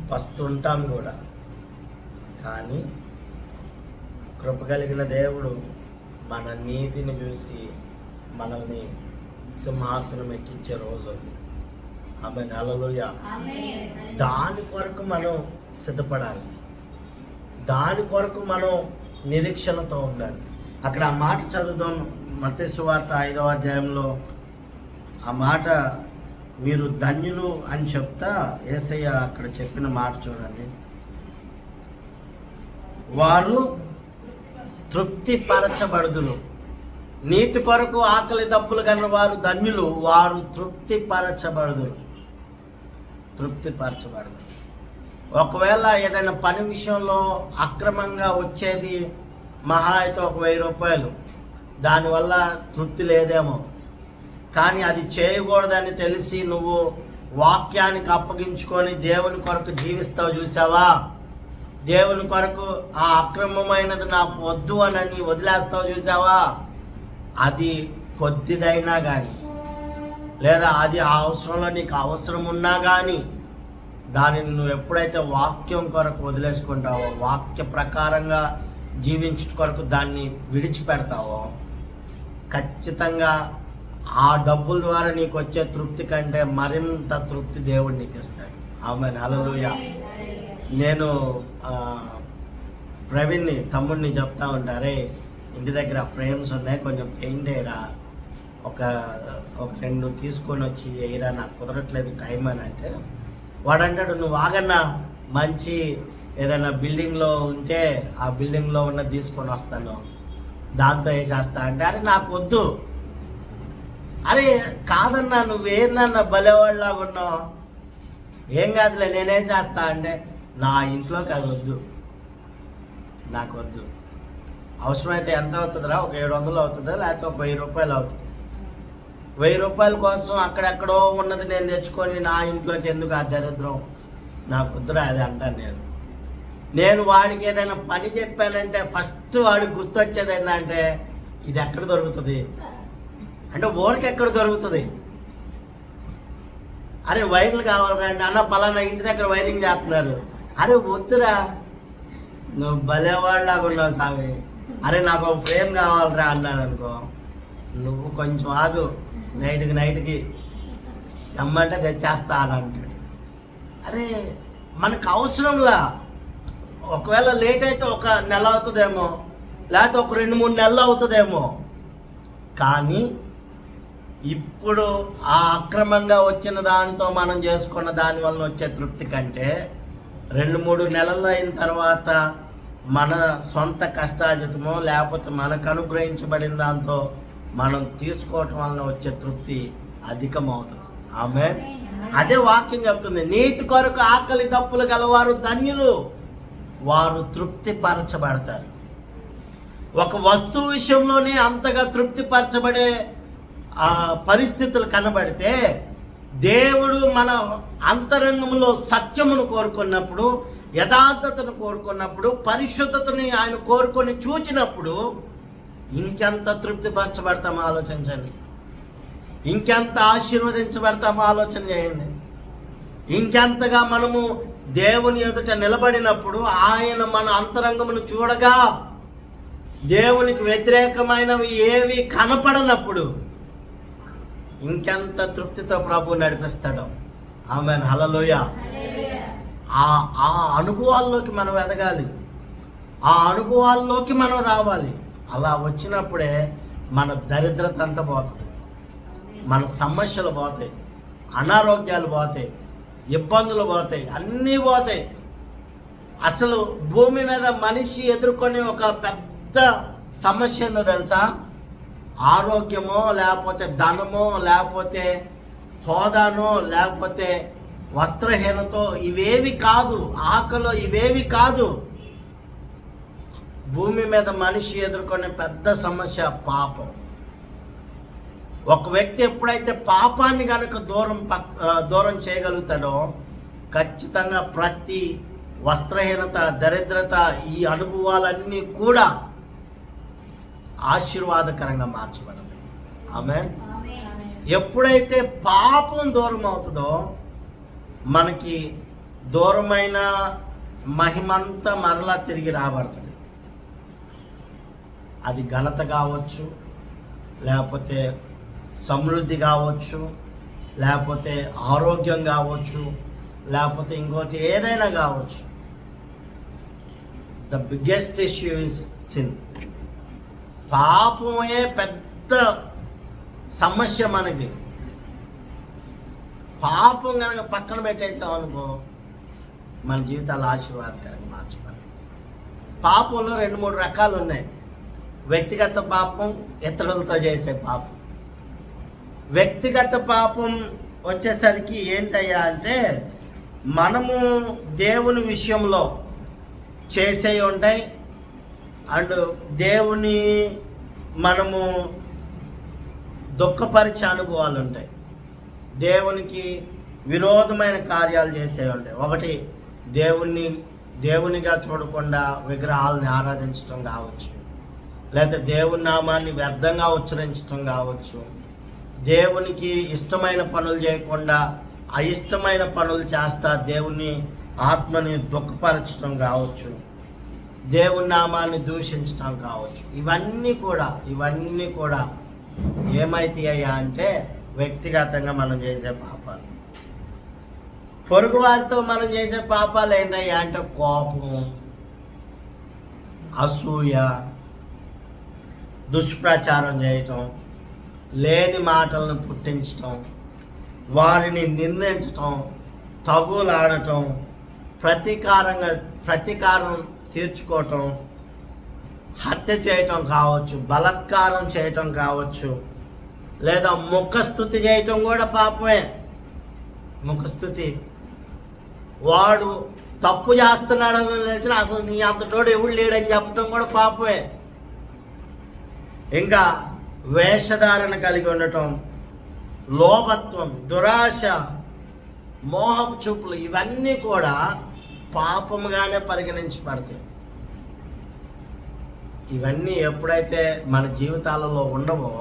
Speaker 1: పస్తుంటాం కూడా, కానీ కృప కలిగిన దేవుడు మన నీతిని చూసి మనల్ని సింహాసనం ఎక్కించే రోజు ఉంది. ఆమేన్. హల్లెలూయా. దాని కొరకు మనం సిద్ధపడాలి, దాని కొరకు మనం నిరీక్షణతో ఉండాలి. అక్కడ ఆ మాట చదువుదాం. మత్తయి సువార్త 5వ అధ్యాయంలో ఆ మాట మీరు ధన్యులు అని చెప్తా యేసయ్య అక్కడ చెప్పిన మాట చూడండి. వారు తృప్తిపరచబడుదురు. నీతి కొరకు ఆకలి దప్పులు కన్న వారు ధన్యులు, వారు తృప్తిపరచబడుదురు. ఒకవేళ ఏదైనా పని విషయంలో అక్రమంగా వచ్చేది మహా అయితే ఒక 1000 రూపాయలు, దానివల్ల తృప్తి లేదేమో. కానీ అది చేయకూడదని తెలిసి నువ్వు వాక్యానికి అప్పగించుకొని దేవుని కొరకు జీవిస్తావు చూసావా, దేవుని కొరకు ఆ అక్రమమైనది నాకు వద్దు అని వదిలేస్తావు చూసావా, అది కొద్దిదైనా కానీ లేదా అది ఆ అవసరంలో నీకు అవసరం ఉన్నా కానీ దానిని నువ్వు ఎప్పుడైతే వాక్యం కొరకు వదిలేసుకుంటావో, వాక్య ప్రకారంగా జీవించు కొరకు దాన్ని విడిచిపెడతావో, ఖచ్చితంగా ఆ డబ్బుల ద్వారా నీకు వచ్చే తృప్తి కంటే మరింత తృప్తి దేవుడు నీకు ఇస్తాడు. ఆమేన్, హల్లెలూయా. నేను ప్రవీణ్ని తమ్ముడిని చెప్తా ఉంటారే, ఇంటి దగ్గర ఫ్రేమ్స్ ఉన్నాయి, కొంచెం పెయింట్ వేయరా, ఒక 2 తీసుకొని వచ్చి వేయరా, నాకు కుదరట్లేదు టైం అని అంటే, వాడు అంటాడు నువ్వు ఆగన్నా, మంచి ఏదైనా బిల్డింగ్లో ఉంటే ఆ బిల్డింగ్లో ఉన్నది తీసుకొని వస్తాను, దాంతో వేసేస్తా అంటే, అరే నాకు వద్దు. అరే కాదన్నా, నువ్వేందన్నా భలేవాళ్ళలాగా ఉన్నావు, ఏం కాదులే నేనేం చేస్తా అంటే, నా ఇంట్లోకి అది వద్దు, నాకు వద్దు. అవసరమైతే ఎంత అవుతుందిరా, ఒక 700 అవుతుందా, లేకపోతే ఒక 1000 రూపాయలు అవుతుంది. 1000 రూపాయల కోసం అక్కడెక్కడో ఉన్నది నేను తెచ్చుకొని నా ఇంట్లోకి ఎందుకు ఆ దరిద్రం, నాకు వద్దురా అది అంటాను. నేను వాడికి ఏదైనా పని చెప్పానంటే ఫస్ట్ వాడికి గుర్తొచ్చేది ఏంటంటే, ఇది ఎక్కడ దొరుకుతుంది అంటే, ఊరికి ఎక్కడ దొరుకుతుంది, అరే వైర్లు కావాలరా అంటే, అన్న పలానా ఇంటి దగ్గర వైరింగ్ చేస్తున్నారు, అరే వద్దురా, నువ్వు భలేవాళ్ళలాగా ఉన్నావు స్వామి, అరే నాకు ఒక ఫ్రేమ్ కావాలరా అన్నాడు అనుకో, నువ్వు కొంచెం ఆగు, నైట్కి తెమ్మంటే తెచ్చేస్తా అని అంటాడు. అరే మనకు అవసరంలా, ఒకవేళ లేట్ అయితే ఒక నెల అవుతుందేమో, లేకపోతే ఒక 2-3 నెలలు అవుతుందేమో, కానీ ఇప్పుడు ఆ అక్రమంగా వచ్చిన దానితో మనం చేసుకున్న దాని వలన వచ్చే తృప్తి కంటే 2-3 నెలలు అయిన తర్వాత మన సొంత కష్టార్జితమో లేకపోతే మనకు అనుగ్రహించబడిన దాంతో మనం తీసుకోవటం వలన వచ్చే తృప్తి అధికమవుతుంది. ఆమేన్. అదే వాక్యం చెప్తుంది, నీతి కొరకు ఆకలి దప్పులు గలవారు ధన్యులు, వారు తృప్తిపరచబడతారు. ఒక వస్తువు విషయంలోనే అంతగా తృప్తిపరచబడే పరిస్థితులు కనబడితే, దేవుడు మన అంతరంగంలో సత్యమును కోరుకున్నప్పుడు, యథార్థతను కోరుకున్నప్పుడు, పరిశుద్ధతని ఆయన కోరుకొని చూచినప్పుడు ఇంకెంత తృప్తిపరచబడతామో ఆలోచించండి, ఇంకెంత ఆశీర్వదించబడతామో ఆలోచన చేయండి. ఇంకెంతగా మనము దేవుని ఎదుట నిలబడినప్పుడు ఆయన మన అంతరంగమును చూడగా దేవునికి వ్యతిరేకమైనవి ఏవి కనపడనప్పుడు ఇంకెంత తృప్తితో ప్రభు నడిపిస్తాడో. ఆమేన్, హల్లెలూయా. ఆ అనుభవాల్లోకి మనం ఎదగాలి, ఆ అనుభవాల్లోకి మనం రావాలి. అలా వచ్చినప్పుడే మన దరిద్రత అంతా పోతుంది, మన సమస్యలు పోతాయి, అనారోగ్యాలు పోతాయి, ఇబ్బందులు పోతాయి, అన్నీ పోతాయి. అసలు భూమి మీద మనిషి ఎదుర్కొనే ఒక పెద్ద సమస్య ఏందో తెలుసా? ఆరోగ్యమో, లేకపోతే ధనమో, లేకపోతే హోదానో, లేకపోతే వస్త్రహీనతో, ఇవేవి కాదు, ఆకలో ఇవేవి కాదు. భూమి మీద మనిషి ఎదుర్కొనే పెద్ద సమస్య పాపం. ఒక వ్యక్తి ఎప్పుడైతే పాపాన్ని కనుక దూరం చేయగలుగుతాడో ఖచ్చితంగా ప్రతి వస్త్రహీనత, దరిద్రత, ఈ అనుభవాలన్నీ కూడా ఆశీర్వాదకరంగా మార్చబడతాయి. ఆమేన్. ఎప్పుడైతే పాపం దూరం అవుతుందో మనకి దూరమైన మహిమంతా మరలా తిరిగి రాబడుతుంది. అది ఘనత కావచ్చు, లేకపోతే సమృద్ధి కావచ్చు, లేకపోతే ఆరోగ్యం కావచ్చు, లేకపోతే ఇంకోటి ఏదైనా కావచ్చు. The biggest issue is sin. పాపమే పెద్ద సమస్య మనకి. పాపం కనుక పక్కన పెట్టేసాం అనుకో, మన జీవితాలు ఆశీర్వాదకరంగా మార్చుకోవాలి. పాపంలో 2-3 రకాలు ఉన్నాయి. వ్యక్తిగత పాపం, ఇతరులతో చేసే పాపం. వ్యక్తిగత పాపం వచ్చేసరికి ఏంటయ్యా అంటే, మనము దేవుని విషయంలో చేసేవి ఉంటాయి, అండ్ దేవుని మనము దుఃఖపరిచే అనుభవాలు ఉంటాయి. దేవునికి విరోధమైన కార్యాలు చేసేవి ఉంటాయి. ఒకటి, దేవునిగా చూడకుండా విగ్రహాలని ఆరాధించడం కావచ్చు, లేదా దేవుని నామాన్ని వ్యర్థంగా ఉచ్చరించడం కావచ్చు, దేవునికి ఇష్టమైన పనులు చేయకుండా అయిష్టమైన పనులు చేస్తా దేవుని ఆత్మని దుఃఖపరచడం కావచ్చు, దేవుని నామాన్ని దూషించడం కావచ్చు. ఇవన్నీ కూడా ఏమైతాయా అంటే వ్యక్తిగతంగా మనం చేసే పాపాలు. పొరుగు వారితో మనం చేసే పాపాలు ఏంటయ్యా అంటే కోపము, అసూయ, దుష్ప్రచారం చేయటం, లేని మాటలను పుట్టించటం, వారిని నిందించటం, తగులాడటం, ప్రతీకారం తీర్చుకోవటం, హత్య చేయటం కావచ్చు, బలాత్కారం చేయటం కావచ్చు, లేదా ముఖస్తుతి చేయటం కూడా పాపమే. ముఖస్తుతి, వాడు తప్పు చేస్తున్నాడని తెలిసిన అసలు నీ అంతటోడు ఎవడు లేడని చెప్పటం కూడా పాపమే. ఇంకా వేషధారణ కలిగి ఉండటం, లోభత్వం, దురాశ, మోహపు చూపులు, ఇవన్నీ కూడా పాపముగానే పరిగణించబడతాయి. ఇవన్నీ ఎప్పుడైతే మన జీవితాలలో ఉండవో,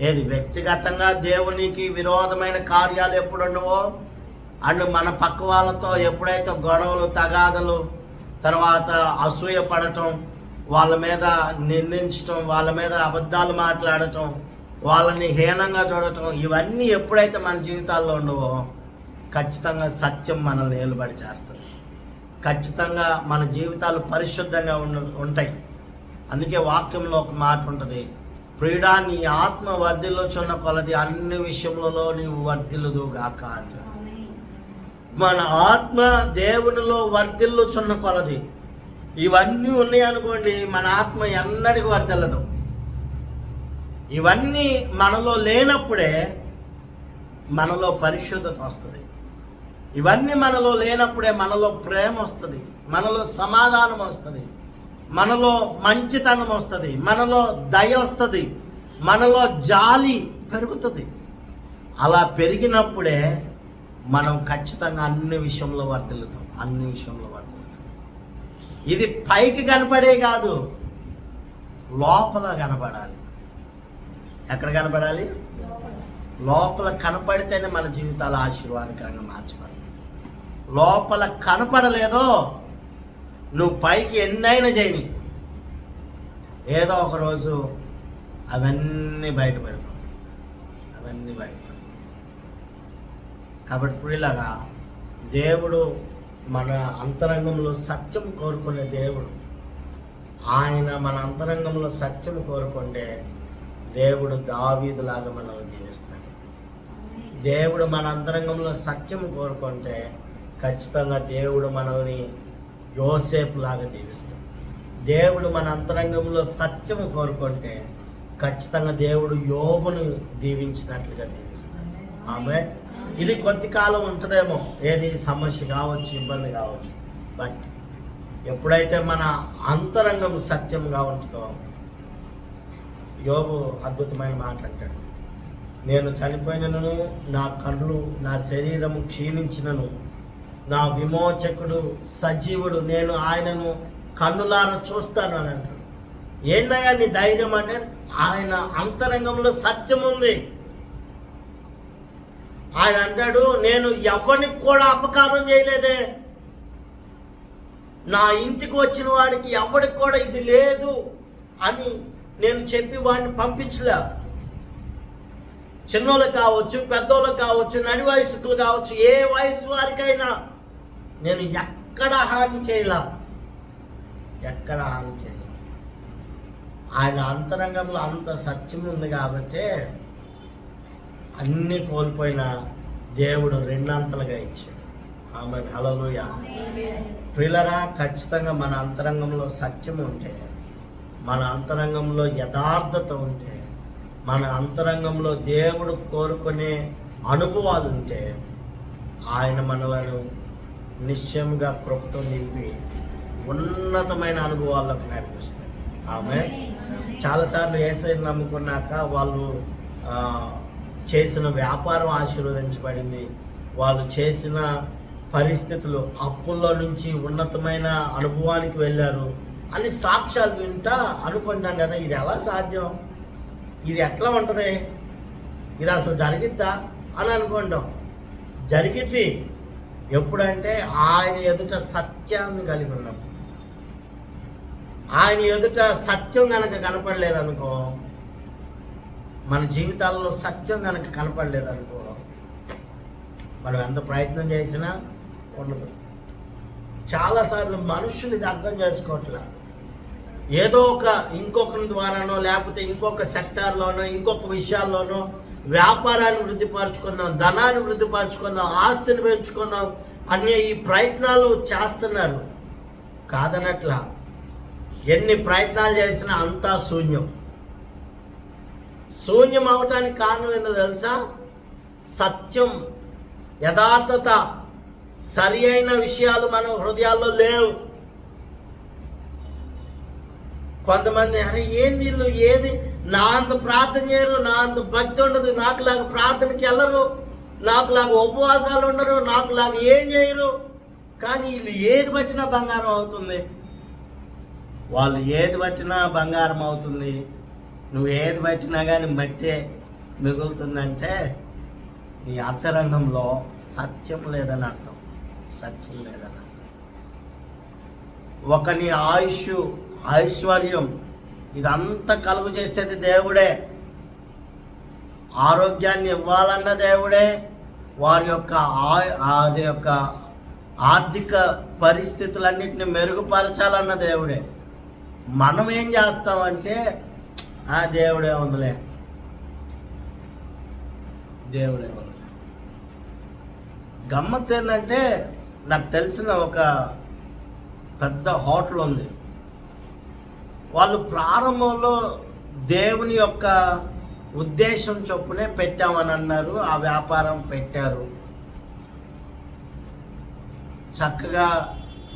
Speaker 1: ఏది వ్యక్తిగతంగా దేవునికి విరోధమైన కార్యాలు ఎప్పుడు ఉండవో, అండ్ మన పక్క వాళ్ళతో ఎప్పుడైతే గొడవలు, తగాదలు, తర్వాత అసూయ పడటం, వాళ్ళ మీద నిందించటం, వాళ్ళ మీద అబద్ధాలు మాట్లాడటం, వాళ్ళని హీనంగా చూడటం, ఇవన్నీ ఎప్పుడైతే మన జీవితాల్లో ఉండవో ఖచ్చితంగా సత్యం మనల్ని నిలబడి చేస్తుంది. ఖచ్చితంగా మన జీవితాలు పరిశుద్ధంగా ఉంటాయి. అందుకే వాక్యంలో ఒక మాట ఉంటుంది, ప్రియుడా నీ ఆత్మ వర్ధిల్లుచున్న కొలది అన్ని విషయములలో నీవు వర్ధిల్లుదు గాక అంట. మన ఆత్మ దేవునిలో వర్ధిల్లుచున్న కొలది, ఇవన్నీ ఉన్నాయి అనుకోండి, మన ఆత్మ ఎన్నటికి వర్ధిల్లదు. ఇవన్నీ మనలో లేనప్పుడే మనలో పరిశుద్ధత వస్తుంది. ఇవన్నీ మనలో లేనప్పుడే మనలో ప్రేమ వస్తుంది, మనలో సమాధానం వస్తుంది, మనలో మంచితనం వస్తుంది, మనలో దయ వస్తుంది, మనలో జాలి పెరుగుతుంది. అలా పెరిగినప్పుడే మనం ఖచ్చితంగా అన్ని విషయంలో వర్ధిల్లుతాం. ఇది పైకి కనపడే కాదు, లోపల కనపడాలి. ఎక్కడ కనపడాలి? లోపల కనపడితేనే మన జీవితాలు ఆశీర్వాదకరంగా మార్చబడాలి. లోపల కనపడలేదో నువ్వు పైకి ఎన్నైనా చేయని, ఏదో ఒకరోజు అవన్నీ బయటపడిపోతాయి. కాబట్టి ప్రియులారా, దేవుడు మన అంతరంగంలో సత్యం కోరుకునే దేవుడు. ఆయన మన అంతరంగంలో సత్యం కోరుకుంటే దేవుడు దావీదులాగా మనల్ని దీవిస్తాడు. దేవుడు మన అంతరంగంలో సత్యం కోరుకుంటే ఖచ్చితంగా దేవుడు మనల్ని యోసేపు లాగా దీవిస్తాడు. దేవుడు మన అంతరంగంలో సత్యం కోరుకుంటే ఖచ్చితంగా దేవుడు యోబును దీవించినట్లుగా దీవిస్తాడు. ఆమె ఇది కొద్ది కాలం ఉంటుందేమో, ఏది సమస్య కావచ్చు, ఇబ్బంది కావచ్చు, బట్ ఎప్పుడైతే మన అంతరంగం సత్యంగా ఉంటుందో, యోబు అద్భుతమైన మాట అంటాడు, నేను చనిపోయినను, నా కళ్ళు, నా శరీరము క్షీణించినను, నా విమోచకుడు సజీవుడు, నేను ఆయనను కన్నులారా చూస్తాను అని అంటాడు. ఏంటయ్యా నీ ధైర్యం అంటే, ఆయన అంతరంగంలో సత్యం ఉంది. ఆయన అంటాడు, నేను ఎవరికి కూడా అపకారం చేయలేదే, నా ఇంటికి వచ్చిన వాడికి ఎవరికి కూడా ఇది లేదు అని నేను చెప్పి వాడిని పంపించలే. చిన్నోళ్ళకి కావచ్చు, పెద్దోళ్ళకి కావచ్చు, నడి వయసుకులు కావచ్చు, ఏ వయసు వారికైనా నేను ఎక్కడ హాని చేయలే. ఆయన అంతరంగంలో అంత సత్యం ఉంది కాబట్టి అన్నీ కోల్పోయినా దేవుడు రెండంతలుగా ఇచ్చాడు. ఆమేన్, హల్లెలూయా. ప్రియులారా, ఖచ్చితంగా మన అంతరంగంలో సత్యం ఉంటే, మన అంతరంగంలో యథార్థత ఉంటే, మన అంతరంగంలో దేవుడు కోరుకునే అనుభవాలు ఉంటే, ఆయన మనలను నిశ్చయంగా కృపతో నింపి ఉన్నతమైన అనుభవాల్లోకి నడిపిస్తారు. ఆమేన్. చాలాసార్లు యేసయ్యను నమ్ముకున్నాక వాళ్ళు చేసిన వ్యాపారం ఆశీర్వదించబడింది. వాళ్ళు చేసిన పరిస్థితులు, అప్పుల్లో నుంచి ఉన్నతమైన అనుభవానికి వెళ్ళారు అని సాక్ష్యాలు వింటా అనుకుంటాం కదా, ఇది ఎలా సాధ్యం, ఇది ఎట్లా ఉంటుంది, ఇది అసలు జరిగిద్దా అని అనుకుంటాం. జరిగిద్ది. ఎప్పుడంటే ఆయన ఎదుట సత్యాన్ని కలిగి ఉన్నప్పుడు. ఆయన ఎదుట సత్యం కనుక కనపడలేదనుకో, మన జీవితాల్లో సత్యం కనుక కనపడలేదనుకో, మనం ఎంత ప్రయత్నం చేసినా ఉండదు. చాలాసార్లు మనుషులు ఇది అర్థం చేసుకోవట్లా. ఏదో ఒక ఇంకొకరి ద్వారానో, లేకపోతే ఇంకొక సెక్టార్లోనో, ఇంకొక విషయాల్లోనో వ్యాపారాన్ని వృద్ధిపరచుకుందాం, ధనాన్ని వృద్ధిపరచుకుందాం, ఆస్తిని పెంచుకుందాం అనే ఈ ప్రయత్నాలు చేస్తున్నారు. కాదనట్లా. ఎన్ని ప్రయత్నాలు చేసినా అంతా శూన్యం. శూన్యం అవటానికి కారణం ఏంటో తెలుసా? సత్యం, యథార్థత, సరి అయిన విషయాలు మన హృదయాల్లో లేవు. కొంతమంది అరే ఏంది వీళ్ళు, ఏది నా అంత ప్రార్థన చేయరు, నా అంత భక్తి ఉండదు, నాకులాగా ప్రార్థనకి వెళ్ళరు, నాకులాగా ఉపవాసాలు ఉండరు, నాకులాగా ఏం చేయరు, కానీ వీళ్ళు ఏది పట్టినా బంగారం అవుతుంది, వాళ్ళు ఏది పట్టినా బంగారం అవుతుంది, నువ్వు ఏది పట్టినా కానీ మట్టే మిగులుతుందంటే నీ అంతరంగంలో సత్యం లేదని అర్థం. సత్యం లేదని అర్థం. ఒకని ఆయుష్, ఐశ్వర్యం ఇదంతా కలుగు చేసేది దేవుడే. ఆరోగ్యాన్ని ఇవ్వాలన్న దేవుడే. వారి యొక్క ఆర్థిక పరిస్థితులన్నింటినీ మెరుగుపరచాలన్న దేవుడే. మనం ఏం చేస్తామంటే దేవుడే ఉందిలే, దేవుడే ఉంది. గమ్మత్తు ఏంటంటే, నాకు తెలిసిన ఒక పెద్ద హోటల్ ఉంది. వాళ్ళు ప్రారంభంలో దేవుని యొక్క ఉద్దేశం చొప్పునే పెట్టామని అన్నారు. ఆ వ్యాపారం పెట్టారు. చక్కగా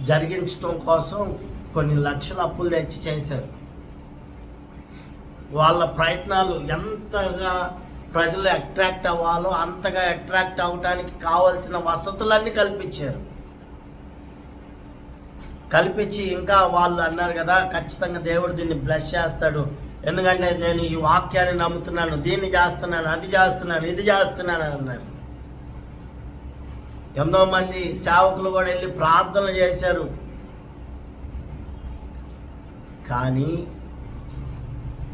Speaker 1: జరిగించడం కోసం కొన్ని లక్షల అప్పులు తెచ్చి చేశారు. వాళ్ళ ప్రయత్నాలు ఎంతగా ప్రజలు అట్రాక్ట్ అవ్వాలో అంతగా అట్రాక్ట్ అవ్వడానికి కావాల్సిన వసతులన్నీ కల్పించారు. కల్పించి ఇంకా వాళ్ళు అన్నారు కదా, ఖచ్చితంగా దేవుడు దీన్ని బ్లెస్ చేస్తాడు, ఎందుకంటే నేను ఈ వాక్యాన్ని నమ్ముతున్నాను, దీన్ని చేస్తున్నాను, అది చేస్తున్నాను, ఇది చేస్తున్నాను అని అన్నారు. ఎంతో మంది సేవకులు కూడా వెళ్ళి ప్రార్థనలు చేశారు. కానీ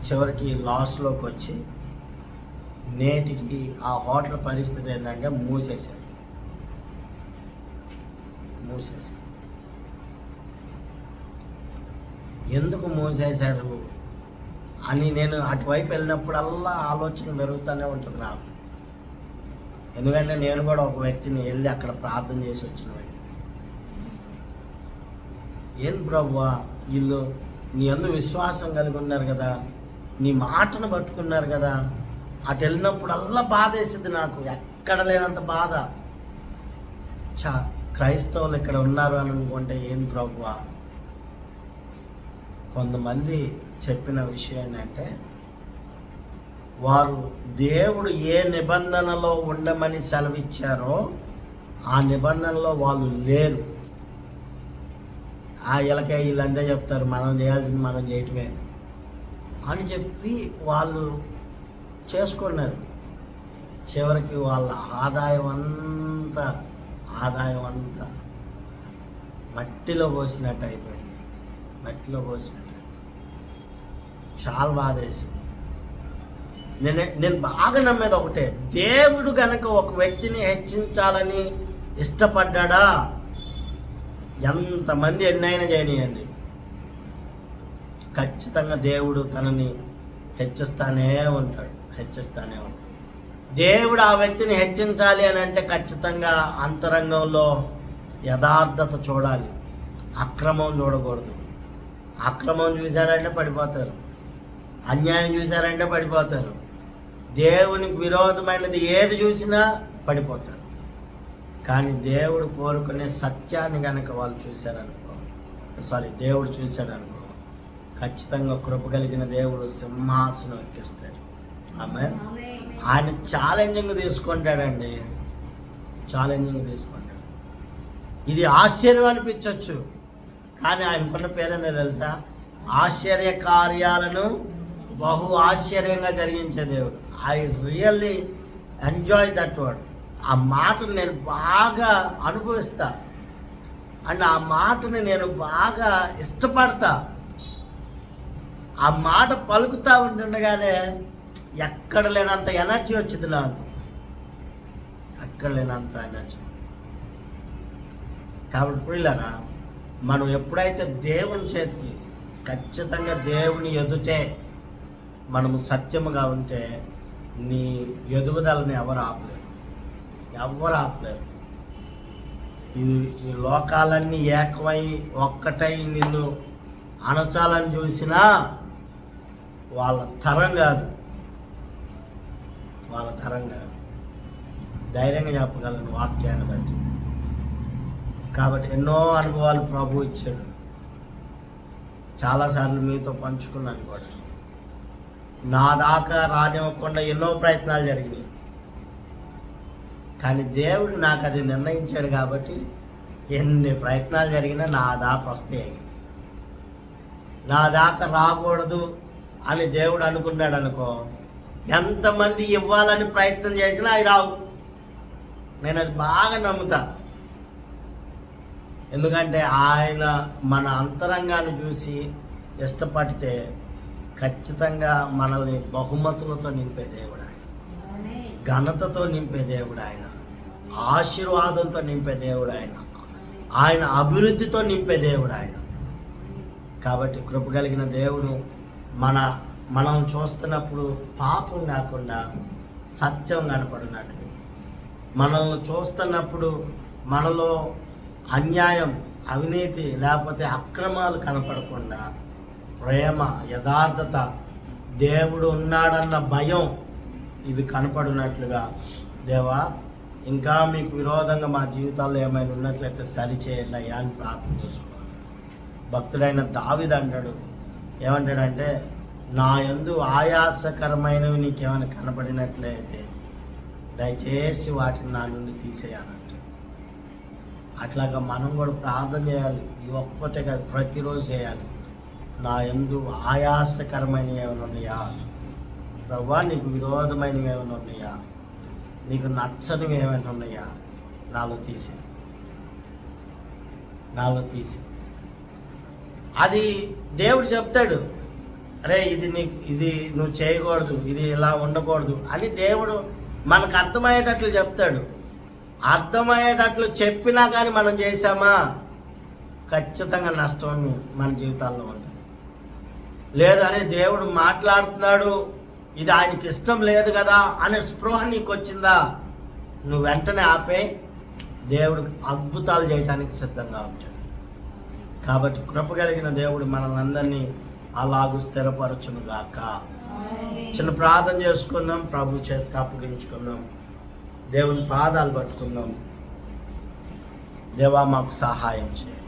Speaker 1: చివరికి లాస్లోకి వచ్చి నేటికి ఆ హోటల్ పరిస్థితి ఏంటంటే మూసేశారు. ఎందుకు మూసేశారు అని నేను అటువైపు వెళ్ళినప్పుడల్లా ఆలోచన పెరుగుతూనే ఉంటుంది నాకు. ఎందుకంటే నేను కూడా ఒక వ్యక్తిని వెళ్ళి అక్కడ ప్రార్థన చేసి వచ్చిన వ్యక్తి. ఏం ప్రభువా, వీళ్ళు నీ యందు విశ్వాసం కలిగి ఉన్నారు కదా, నీ మాటను పట్టుకున్నారు కదా, అటు వెళ్ళినప్పుడల్లా బాధ వేసింది నాకు, ఎక్కడ లేనంత బాధ. క్రైస్తవులు ఇక్కడ ఉన్నారు అని అనుకుంటే ఏం ప్రభువా. కొంతమంది చెప్పిన విషయం ఏంటంటే, వారు దేవుడు ఏ నిబంధనలో ఉండమని సెలవిచ్చారో ఆ నిబంధనలో వాళ్ళు లేరు. వీళ్ళకే వీళ్ళంతా చెప్తారు, మనం చేయాల్సింది మనం చేయటమే అని చెప్పి వాళ్ళు చేసుకున్నారు. చివరికి వాళ్ళ ఆదాయం అంతా మట్టిలో పోసినట్టు అయిపోయింది. చాలా బాధ వేసింది. నేను బాగా నమ్మేది ఒకటే, దేవుడు గనక ఒక వ్యక్తిని హెచ్చించాలని ఇష్టపడ్డా ఎంతమంది ఎన్నైనా చేయనియండి, ఖచ్చితంగా దేవుడు తనని హెచ్చిస్తానే ఉంటాడు. దేవుడు ఆ వ్యక్తిని హెచ్చించాలి అని అంటే ఖచ్చితంగా అంతరంగంలో యథార్థత చూడాలి, అక్రమం చూడకూడదు. అక్రమం చూశారంటే పడిపోతారు, అన్యాయం చూశారంటే పడిపోతారు, దేవునికి విరోధమైనది ఏది చూసినా పడిపోతారు. కానీ దేవుడు కోరుకునే సత్యాన్ని కనుక వాళ్ళు చూశారనుకో, దేవుడు చూశాడనుకో, ఖచ్చితంగా కృప కలిగిన దేవుడు సింహాసనం ఎక్కిస్తాడు. ఆమేన్. ఆయన ఛాలెంజింగ్ తీసుకుంటాడండి, ఛాలెంజింగ్ తీసుకుంటాడు. ఇది ఆశ్చర్యం అనిపించవచ్చు, కానీ ఆయనకున్న పేరేందో తెలుసా? ఆశ్చర్య కార్యాలను బహు ఆశ్చర్యంగా జరిగించే దేవుడు. I really enjoy that word. ఆ మాటను నేను బాగా అనుభవిస్తా అండ్ ఆ మాటని నేను బాగా ఇష్టపడతా. ఆ మాట పలుకుతూ ఉంటుండగానే ఎక్కడ లేనంత ఎనర్జీ వచ్చింది నాకు, ఎక్కడ లేనంత ఎనర్జీ. కాబట్టి పిల్లరా, మనం ఎప్పుడైతే దేవుని చేతికి ఖచ్చితంగా దేవుని ఎదుటే మనము సత్యముగా ఉంటే నీ ఎదుగుదలని ఎవరు ఆపలేరు, ఎవరు ఆపలేరు. ఈ లోకాలన్నీ ఏకమై ఒక్కటై నిన్ను అణచాలని చూసినా వాళ్ళ తరం కాదు, వాళ్ళ తరం కాదు. ధైర్యంగా చెప్పగలను వాక్యాన్ని బట్టి. కాబట్టి ఎన్నో అనుభవాలు ప్రభు ఇచ్చాడు, చాలాసార్లు మీతో పంచుకున్నాను కూడా. నా దాకా రానివ్వకుండా ఎన్నో ప్రయత్నాలు జరిగినాయి, కానీ దేవుడు నాకు అది నిర్ణయించాడు. కాబట్టి ఎన్ని ప్రయత్నాలు జరిగినా నా దాకా వస్తాయి. నా దాకా రాకూడదు అని దేవుడు అనుకున్నాడు అనుకో, ఎంతమంది ఇవ్వాలని ప్రయత్నం చేసినా అవి రావు. నేను అది బాగా నమ్ముతా. ఎందుకంటే ఆయన మన అంతరంగాన్ని చూసి ఇష్టపడితే ఖచ్చితంగా మనల్ని బహుమతులతో నింపే దేవుడు ఆయన, ఘనతతో నింపే దేవుడు ఆయన, ఆశీర్వాదంతో నింపే దేవుడు ఆయన, ఆయన అభివృద్ధితో నింపే దేవుడు ఆయన. కాబట్టి కృప కలిగిన దేవుడు మనం చూస్తున్నప్పుడు పాపం కాకుండా సత్యం కనపడినట్లు, మనల్ని చూస్తున్నప్పుడు మనలో అన్యాయం, అవినీతి లేకపోతే అక్రమాలు కనపడకుండా ప్రేమ, యథార్థత, దేవుడు ఉన్నాడన్న భయం ఇవి కనపడినట్లుగా, దేవా ఇంకా మీకు విరోధంగా మా జీవితాల్లో ఏమైనా ఉన్నట్లయితే సరిచేయండి అయ్యా అని ప్రార్థన చేసుకోవాలి. భక్తుడైన దావీదు అంటాడు, ఏమంటాడంటే, నా యందు ఆయాసకరమైనవి నీకేమైనా కనపడినట్లయితే దయచేసి వాటిని నా నుండి తీసేయాలంట. అట్లాగా మనం కూడా ప్రార్థన చేయాలి. ఈ ఒక్కటే కాదు, ప్రతిరోజు చేయాలి. నా యందు ఆయాసకరమైనవి ఏమైనా ఉన్నాయా ప్రభువా, నీకు విరోధమైనవి ఏమైనా ఉన్నాయా, నీకు నచ్చనివి ఏమైనా ఉన్నాయా, నాలో తీసి అది దేవుడు చెప్తాడు. అరే ఇది నువ్వు చేయకూడదు, ఇది ఇలా ఉండకూడదు అని దేవుడు మనకు అర్థమయ్యేటట్లు చెప్తాడు. అర్థమయ్యేటట్లు చెప్పినా కానీ మనం చేసామా ఖచ్చితంగా నష్టం మన జీవితాల్లో ఉంటుంది. లేదు అరే దేవుడు మాట్లాడుతున్నాడు, ఇది ఆయనకి ఇష్టం లేదు కదా అనే స్పృహ నీకు వచ్చిందా, నువ్వు వెంటనే ఆపే, దేవుడు అద్భుతాలు చేయడానికి సిద్ధంగా ఉంటాడు. కాబట్టి కృప కలిగిన దేవుడు మనల్ని అందరినీ అలాగూ స్థిరపరచును గాక. చిన్న ప్రార్థన చేసుకుందాం, ప్రభు చేతికి అప్పగించుకుందాం, దేవుని పాదాలు పట్టుకుందాం. దేవా మాకు సహాయం చేయండి.